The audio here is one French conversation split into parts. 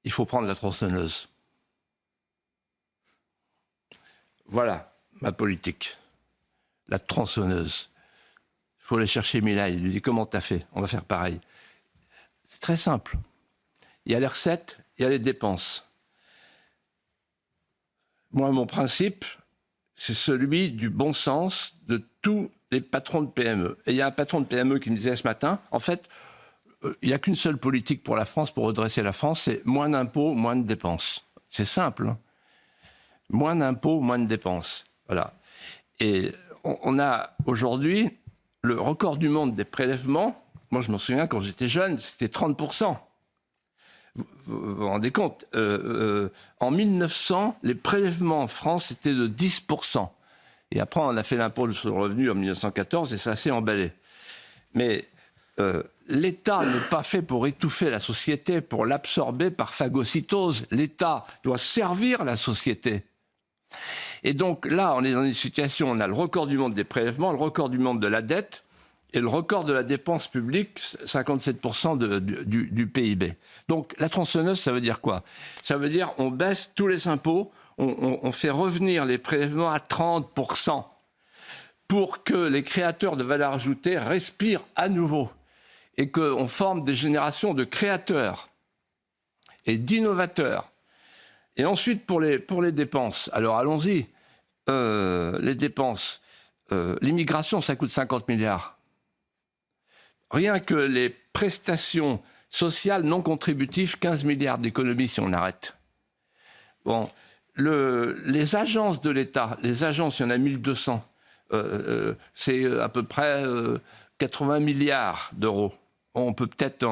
il faut prendre la tronçonneuse. Voilà ma politique. La tronçonneuse. Il faut aller chercher Mila. Il lui dit, comment t'as fait? On va faire pareil. C'est très simple. Il y a les recettes, il y a les dépenses. Moi, mon principe, c'est celui du bon sens de tous les patrons de PME. Et il y a un patron de PME qui me disait ce matin, en fait, il n'y a qu'une seule politique pour la France, pour redresser la France, c'est moins d'impôts, moins de dépenses. C'est simple. Hein. Moins d'impôts, moins de dépenses. Voilà. Et on a aujourd'hui le record du monde des prélèvements. Moi, je me souviens, quand j'étais jeune, c'était 30%. Vous vous rendez compte, en 1900, les prélèvements en France étaient de 10%. Et après, on a fait l'impôt sur le revenu en 1914 et ça s'est emballé. Mais l'État n'est pas fait pour étouffer la société, pour l'absorber par phagocytose. L'État doit servir la société. Et donc là, on est dans une situation, on a le record du monde des prélèvements, le record du monde de la dette et le record de la dépense publique, 57% du PIB. Donc la tronçonneuse, ça veut dire quoi? Ça veut dire on baisse tous les impôts, on fait revenir les prélèvements à 30% pour que les créateurs de valeur ajoutée respirent à nouveau et qu'on forme des générations de créateurs et d'innovateurs. Et ensuite, pour les dépenses, alors allons-y, les dépenses, l'immigration, ça coûte 50 milliards. Rien que les prestations sociales non contributives, 15 milliards d'économies si on arrête. Bon, les agences de l'État, les agences, il y en a 1200, c'est à peu près 80 milliards d'euros. On peut peut-être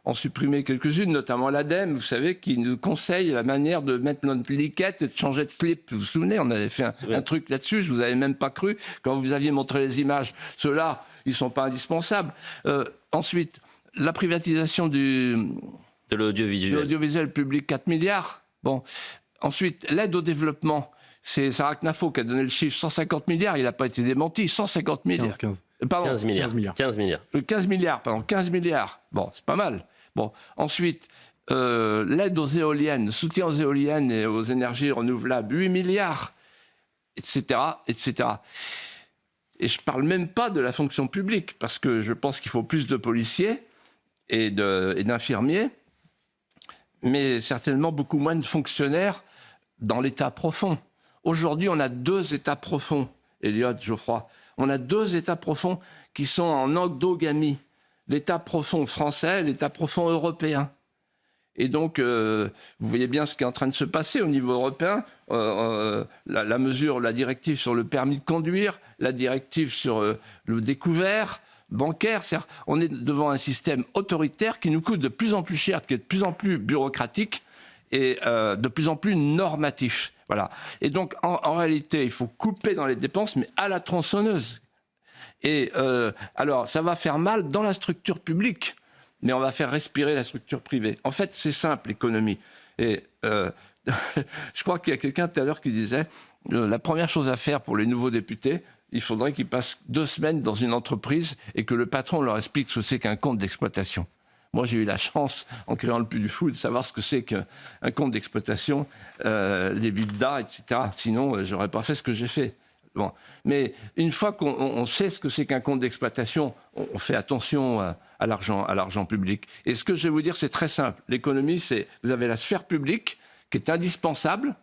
en supprimer quelques-unes, notamment l'ADEME, vous savez, qui nous conseille la manière de mettre notre liquette et de changer de slip. Vous vous souvenez, on avait fait un truc là-dessus, je vous avais même pas cru quand vous aviez montré les images. Ceux-là, ils ne sont pas indispensables. Ensuite, la privatisation de l'audiovisuel public, 4 milliards. Bon. Ensuite, l'aide au développement, c'est Sarah Knafo qui a donné le chiffre, 150 milliards, il n'a pas été démenti, 150 milliards. 15 milliards. 15 milliards. Bon, c'est pas mal. Bon, ensuite, l'aide aux éoliennes, le soutien aux éoliennes et aux énergies renouvelables, 8 milliards, etc., etc. Et je ne parle même pas de la fonction publique, parce que je pense qu'il faut plus de policiers et d'infirmiers, mais certainement beaucoup moins de fonctionnaires dans l'état profond. Aujourd'hui, on a 2 états profonds, Elliott, Geoffroy. On a 2 états profonds qui sont en endogamie. L'état profond français et l'état profond européen. Et donc, vous voyez bien ce qui est en train de se passer au niveau européen. La directive sur le permis de conduire, la directive sur le découvert bancaire. On est devant un système autoritaire qui nous coûte de plus en plus cher, qui est de plus en plus bureaucratique et de plus en plus normatif. Voilà. Et donc, en réalité, il faut couper dans les dépenses, mais à la tronçonneuse. Et alors, ça va faire mal dans la structure publique, mais on va faire respirer la structure privée. En fait, c'est simple, l'économie. Et je crois qu'il y a quelqu'un tout à l'heure qui disait la première chose à faire pour les nouveaux députés, il faudrait qu'ils passent 2 semaines dans une entreprise et que le patron leur explique ce que c'est qu'un compte d'exploitation. Moi, j'ai eu la chance, en créant le Puy du Fou, de savoir ce que c'est qu'un compte d'exploitation, les bidas, etc. Sinon, je n'aurais pas fait ce que j'ai fait. Bon. Mais une fois qu'on sait ce que c'est qu'un compte d'exploitation, on fait attention à l'argent public. Et ce que je vais vous dire, c'est très simple. L'économie, c'est vous avez la sphère publique qui est indispensable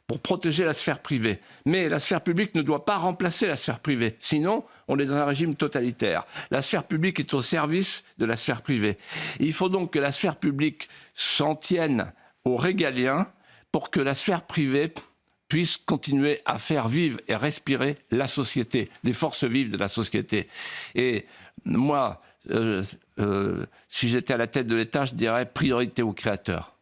pour protéger la sphère privée. Mais la sphère publique ne doit pas remplacer la sphère privée. Sinon, on est dans un régime totalitaire. La sphère publique est au service de la sphère privée. Il faut donc que la sphère publique s'en tienne aux régaliens pour que la sphère privée puisse continuer à faire vivre et respirer la société, les forces vives de la société. Et moi, si j'étais à la tête de l'État, je dirais priorité aux créateurs.